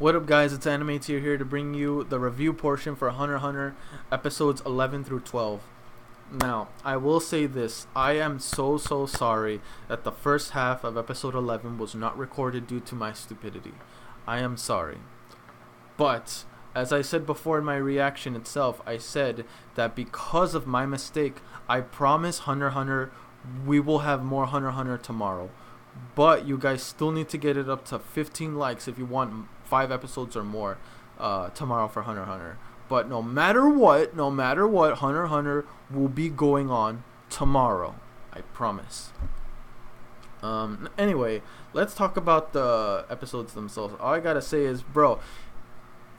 What up, guys? It's Anime Tier here to bring you the review portion for Hunter x Hunter episodes 11 through 12. Now, I will say this. I am so sorry that the first half of episode 11 was not recorded due to my stupidity. I am sorry. But, as I said before in my reaction itself, I said that because of my mistake, I promise Hunter x Hunter we will have more Hunter x Hunter tomorrow. But you guys still need to get it up to 15 likes if you want 5 episodes or more tomorrow for Hunter x Hunter. But no matter what, Hunter x Hunter will be going on tomorrow. I promise. Anyway, let's talk about the episodes themselves. All I gotta say is, bro,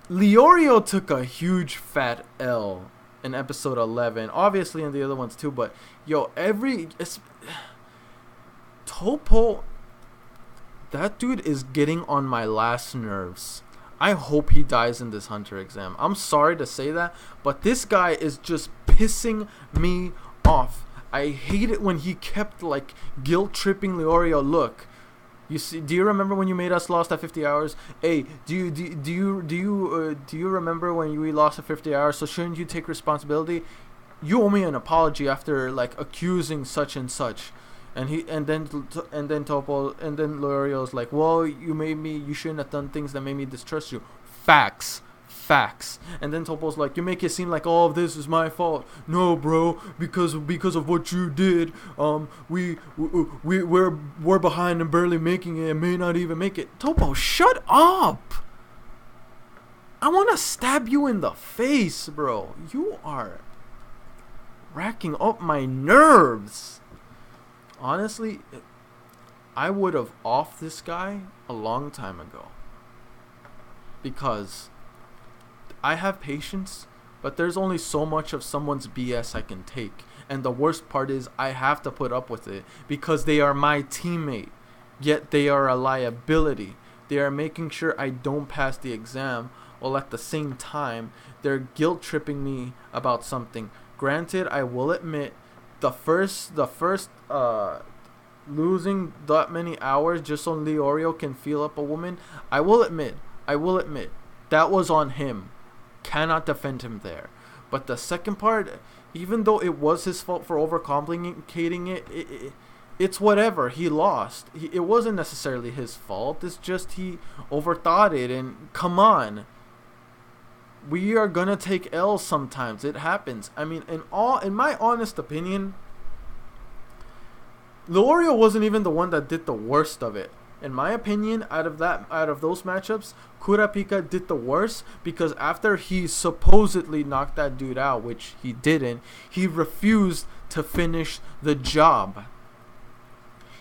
Leorio took a huge fat L in episode 11. Obviously in the other ones too, but yo, TOPPA, that dude is getting on my last nerves. I hope he dies in this Hunter exam. I'm sorry to say that, but this guy is just pissing me off. I hate it when he kept like guilt tripping Leorio. Look, you see, do you remember when you made us lost at 50 hours? Hey, do you remember when we lost at 50 hours? So shouldn't you take responsibility? You owe me an apology after like accusing such and such. And then Leorio's like, well, you shouldn't have done things that made me distrust you. Facts. And then Toppo's like, you make it seem like all of this is my fault. No, bro, because of what you did, we're behind and barely making it and may not even make it. Toppo, shut up. I want to stab you in the face, bro. You are racking up my nerves. Honestly, I would have offed this guy a long time ago. Because I have patience, but there's only so much of someone's BS I can take. And the worst part is I have to put up with it because they are my teammate. Yet they are a liability. They are making sure I don't pass the exam, while at the same time they're guilt tripping me about something. Granted, I will admit, the first losing that many hours just so Leorio can feel up a woman, I will admit that was on him. Cannot defend him there. But the second part, even though it was his fault for overcomplicating it's whatever. He lost. It wasn't necessarily his fault. It's just he overthought it. And come on, we are gonna take L's sometimes. It happens. I mean, in my honest opinion, Leorio wasn't even the one that did the worst of it. In my opinion, out of those matchups, Kurapika did the worst because after he supposedly knocked that dude out, which he didn't, he refused to finish the job.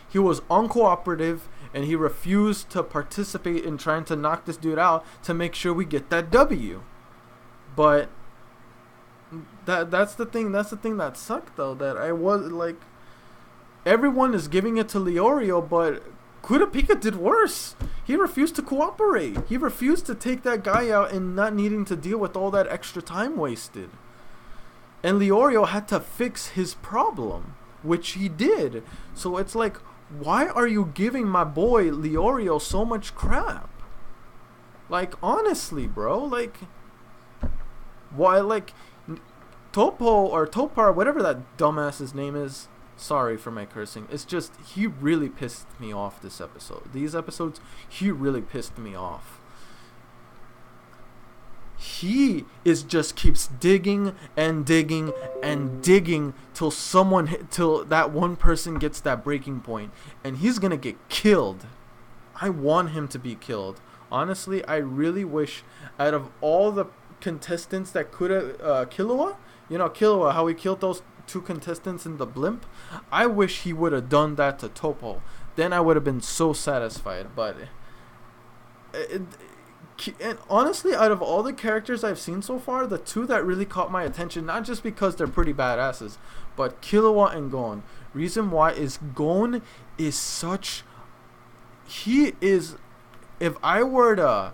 He was uncooperative and he refused to participate in trying to knock this dude out to make sure we get that W. But that's the thing that sucked though, that I was like, everyone is giving it to Leorio, but Kurapika did worse. He refused to cooperate. He refused to take that guy out and not needing to deal with all that extra time wasted. And Leorio had to fix his problem, which he did. So it's like, why are you giving my boy Leorio so much crap? Like, honestly, bro, like, why, like, TOPPA, whatever that dumbass's name is, sorry for my cursing, it's just, he really pissed me off this episode. These episodes, he really pissed me off. He just keeps digging and digging and digging till that one person gets that breaking point, and he's gonna get killed. I want him to be killed. Honestly, I really wish, out of all the contestants that could have, Killua, how he killed those 2 contestants in the blimp, I wish he would have done that to Toppo. Then I would have been so satisfied. But and honestly, out of all the characters I've seen so far, the 2 that really caught my attention, not just because they're pretty badasses, but Killua and Gon. Reason why is Gon is if I were to,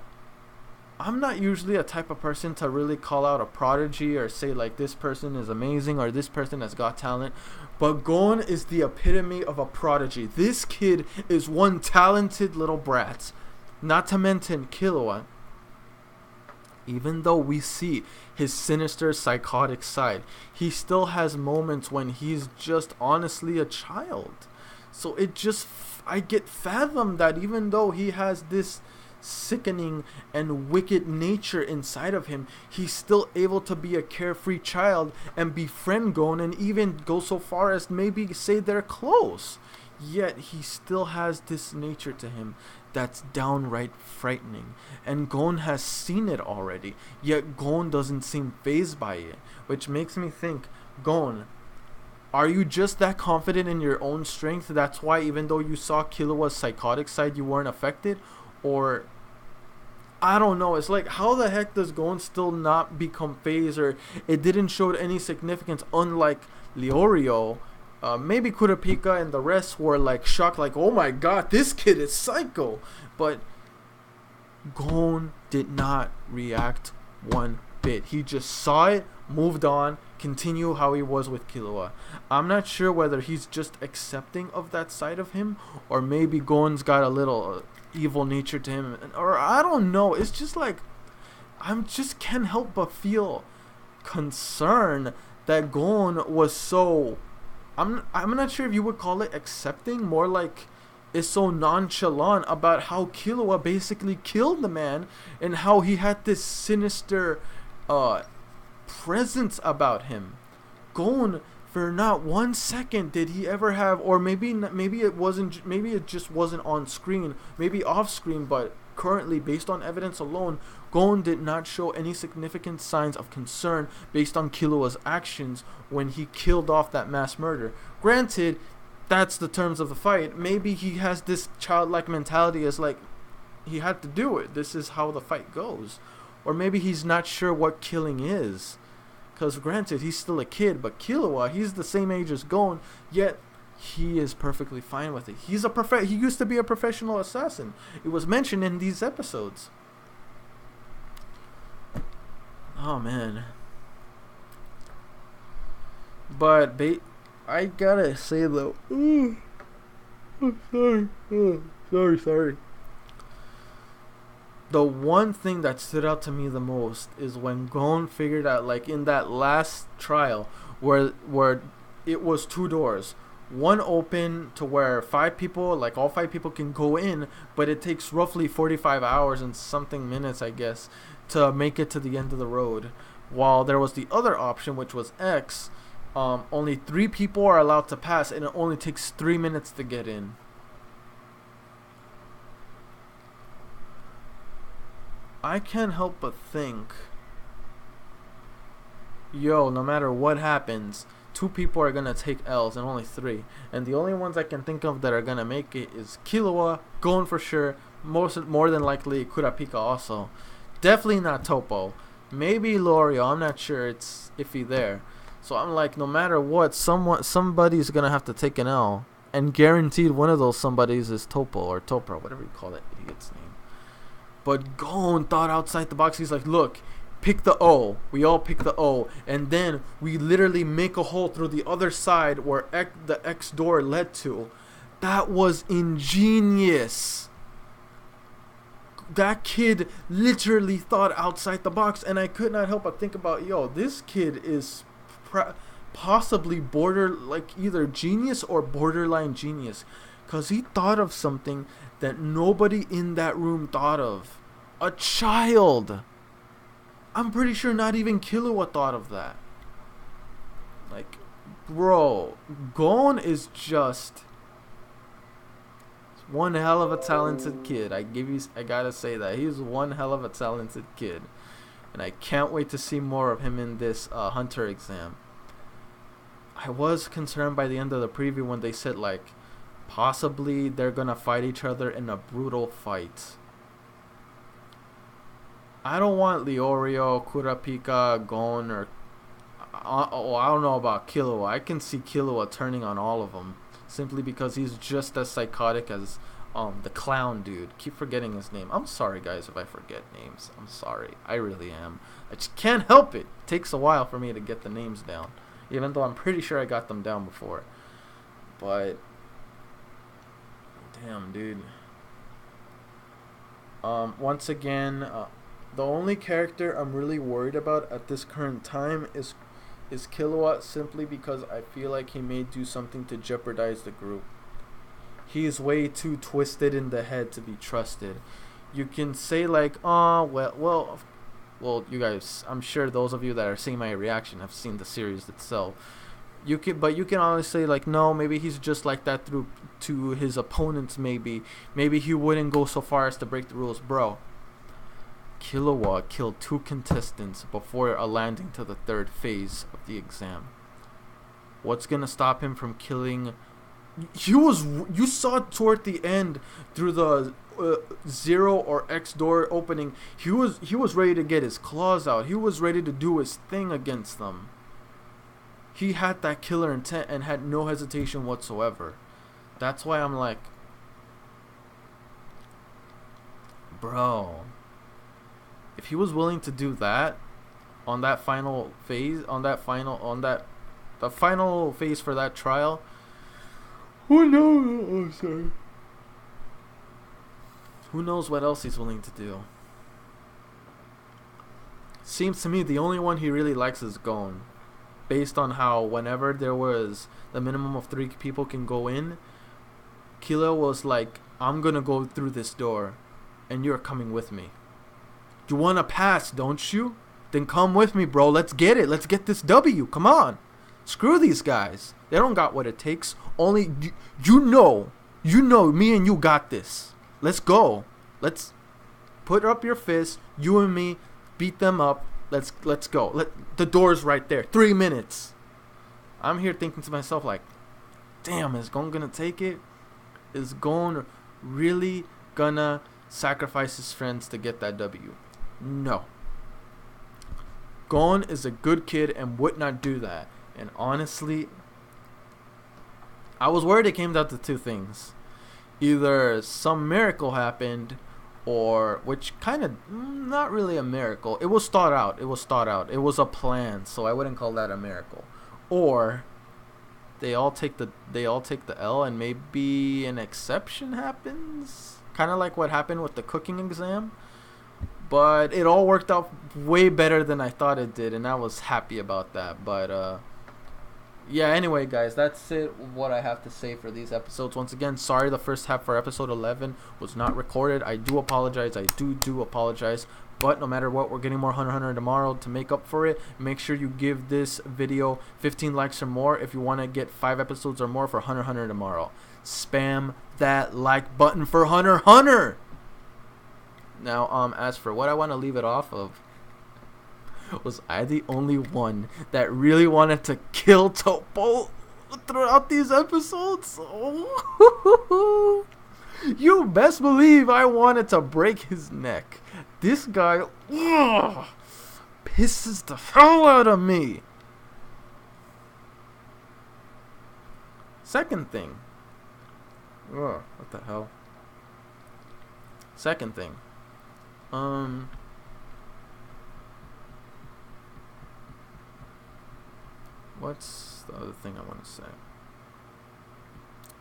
I'm not usually a type of person to really call out a prodigy or say like this person is amazing or this person has got talent, but Gon is the epitome of a prodigy. This kid is one talented little brat. Not to mention Killua. Even though we see his sinister psychotic side, he still has moments when he's just honestly a child. So it just, I get fathomed that even though he has this sickening and wicked nature inside of him, he's still able to be a carefree child and befriend Gon and even go so far as maybe say they're close. Yet he still has this nature to him that's downright frightening. And Gon has seen it already, yet Gon doesn't seem fazed by it. Which makes me think, Gon, are you just that confident in your own strength? That's why even though you saw Killua's psychotic side, you weren't affected? Or, I don't know. It's like, how the heck does Gon still not become phased? Or it didn't show any significance, unlike Leorio. Maybe Kurapika and the rest were like shocked, like, oh my god, this kid is psycho. But Gon did not react one bit. He just saw it, moved on, continue how he was with Killua. I'm not sure whether he's just accepting of that side of him, or maybe Gon's got a little evil nature to him, or I don't know. It's just like, I just can't help but feel concerned that Gon was so, I'm not sure if you would call it accepting, more like is so nonchalant about how Killua basically killed the man, and how he had this sinister presence about him. Gon, for not 1 second did he ever have, or maybe it just wasn't on screen, maybe off screen, but currently based on evidence alone, Gon did not show any significant signs of concern based on Killua's actions when he killed off that mass murder. Granted, that's the terms of the fight. Maybe he has this childlike mentality as like, he had to do it, this is how the fight goes. Or maybe he's not sure what killing is, because granted, he's still a kid, but Killua, he's the same age as Gon, yet he is perfectly fine with it. He used to be a professional assassin. It was mentioned in these episodes. Oh man. But I gotta say though, sorry. The one thing that stood out to me the most is when Gon figured out, like in that last trial, where it was 2 doors. One open to where 5 people, like all 5 people can go in, but it takes roughly 45 hours and something minutes, I guess, to make it to the end of the road. While there was the other option, which was X, only 3 people are allowed to pass, and it only takes 3 minutes to get in. I can't help but think, yo, no matter what happens, 2 people are gonna take L's and only 3, and the only ones I can think of that are gonna make it is Killua, Gon for sure, more than likely Kurapika also, definitely not Toppo, maybe Leorio, I'm not sure, it's iffy there. So I'm like, no matter what, somebody's gonna have to take an L, and guaranteed one of those somebodies is Toppo or Topra, whatever you call that idiot's name. But Gon thought outside the box. He's like, look, pick the O. We all pick the O. And then we literally make a hole through the other side where the X door led to. That was ingenious. That kid literally thought outside the box. And I could not help but think about, yo, this kid is possibly like either genius or borderline genius. Because he thought of something that nobody in that room thought of. A child. I'm pretty sure not even Killua thought of that. Like, bro, Gon is just one hell of a talented kid. I gotta say that. He's one hell of a talented kid. And I can't wait to see more of him in this Hunter exam. I was concerned by the end of the preview when they said, like, possibly they're gonna fight each other in a brutal fight. I don't want Leorio, Kurapika, Gon, or I don't know about Killua. I can see Killua turning on all of them simply because he's just as psychotic as the clown dude. Keep forgetting his name. I'm sorry, guys, if I forget names. I'm sorry. I really am. I just can't help it. It takes a while for me to get the names down, even though I'm pretty sure I got them down before. But damn, dude. Once again, The only character I'm really worried about at this current time is Kilowatt, simply because I feel like he may do something to jeopardize the group. He is way too twisted in the head to be trusted. You can say like, oh well, you guys, I'm sure those of you that are seeing my reaction have seen the series itself. But you can always say like, no, maybe he's just like that through to his opponents. Maybe he wouldn't go so far as to break the rules, bro. Kilowatt killed 2 contestants before a landing to the 3rd phase of the exam. What's gonna stop him from killing? You saw toward the end through the 0 or X door opening. He was ready to get his claws out. He was ready to do his thing against them. He had that killer intent and had no hesitation whatsoever. That's why I'm like, bro, if he was willing to do that on that final phase, the final phase for that trial, who knows? Oh, sorry. Who knows what else he's willing to do? Seems to me the only one he really likes is Gon. Based on how whenever there was the minimum of 3 people can go in, Kilo was like, I'm gonna go through this door and you're coming with me. You wanna pass, don't you? Then come with me, bro. Let's get it. Let's get this W. Come on. Screw these guys. They don't got what it takes. Only you know, me and you got this. Let's go. Let's put up your fist. You and me beat them up. Let's go. The door's right there. 3 minutes. I'm here thinking to myself like, damn, is Gon gonna take it? Is Gon really gonna sacrifice his friends to get that W? No. Gon is a good kid and would not do that. And honestly, I was worried it came down to 2 things. Either some miracle happened, or, which kind of, not really a miracle. It was thought out. It was a plan, so I wouldn't call that a miracle. Or they all take the L and maybe an exception happens. Kind of like what happened with the cooking exam. But it all worked out way better than I thought it did, and I was happy about that. But yeah, anyway, guys, that's it. What I have to say for these episodes. Once again, sorry the first half for episode 11 was not recorded. I do apologize. I do apologize. But no matter what, we're getting more Hunter x Hunter tomorrow to make up for it. Make sure you give this video 15 likes or more if you want to get 5 episodes or more for Hunter x Hunter tomorrow. Spam that like button for Hunter x Hunter. Now, as for what I want to leave it off of, was I the only one that really wanted to kill TOPPA throughout these episodes? Oh. You best believe I wanted to break his neck. This guy pisses the hell out of me. Second thing. What the hell? Second thing. What's the other thing I want to say?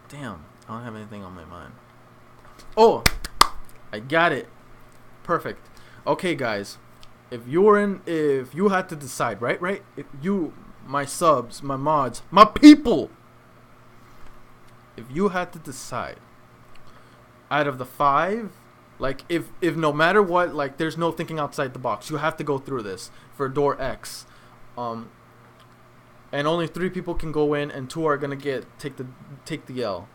Damn, I don't have anything on my mind. Oh, I got it. Perfect. Okay, guys. If you had to decide, right? If you, my subs, my mods, my people, if you had to decide out of the 5, like if no matter what, like there's no thinking outside the box, you have to go through this for door X, and only 3 people can go in, and 2 are gonna take the L.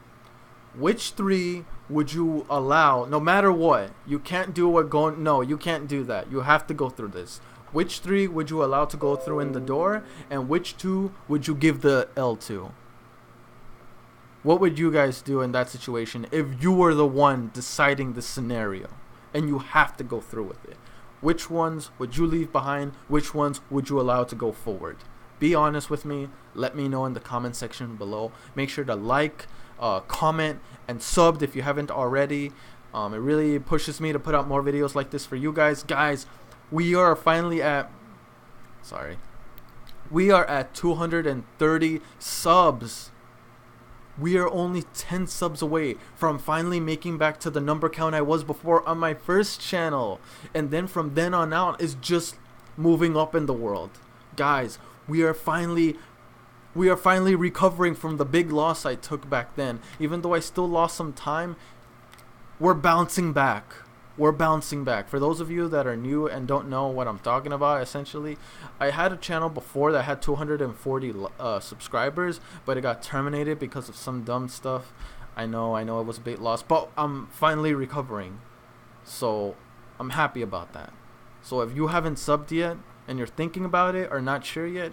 Which 3 would you allow? No matter what, you can't do what going. No, you can't do that. You have to go through this. Which 3 would you allow to go through in the door, and which 2 would you give the L to? What would you guys do in that situation if you were the one deciding the scenario and you have to go through with it? Which ones would you leave behind? Which ones would you allow to go forward? Be honest with me. Let me know in the comment section below. Make sure to like, comment, and subbed if you haven't already. It really pushes me to put out more videos like this for you guys. Guys, we are finally at... We are at 230 subs. We are only 10 subs away from finally making back to the number count I was before on my first channel. And then from then on out is just moving up in the world. Guys, we are finally recovering from the big loss I took back then. Even though I still lost some time, we're bouncing back. We're bouncing back. For those of you that are new and don't know what I'm talking about, essentially, I had a channel before that had 240 subscribers, but it got terminated because of some dumb stuff. I know it was a big loss, but I'm finally recovering. So I'm happy about that. So if you haven't subbed yet and you're thinking about it or not sure yet,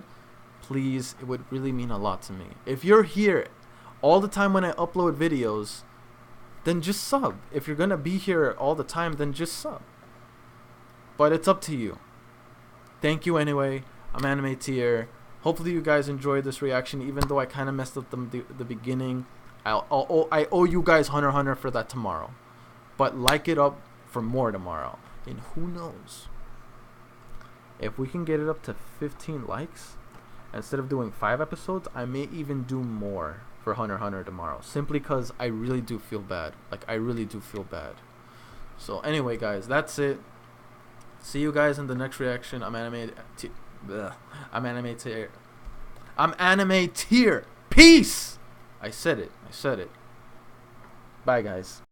please, it would really mean a lot to me. If you're here all the time when I upload videos, then just sub. If you're gonna be here all the time, then just sub. But it's up to you. Thank you anyway. I'm Anime Tier. Hopefully you guys enjoyed this reaction, even though I kind of messed up the beginning. I owe you guys Hunter x Hunter for that tomorrow. But like it up for more tomorrow. And who knows? If we can get it up to 15 likes, instead of doing 5 episodes, I may even do more for Hunter x Hunter tomorrow, simply because I really do feel bad. Like, I really do feel bad. So anyway, guys, that's it. See you guys in the next reaction. I'm Anime Tier. I'm Anime Tier. Peace. I said it. Bye, guys.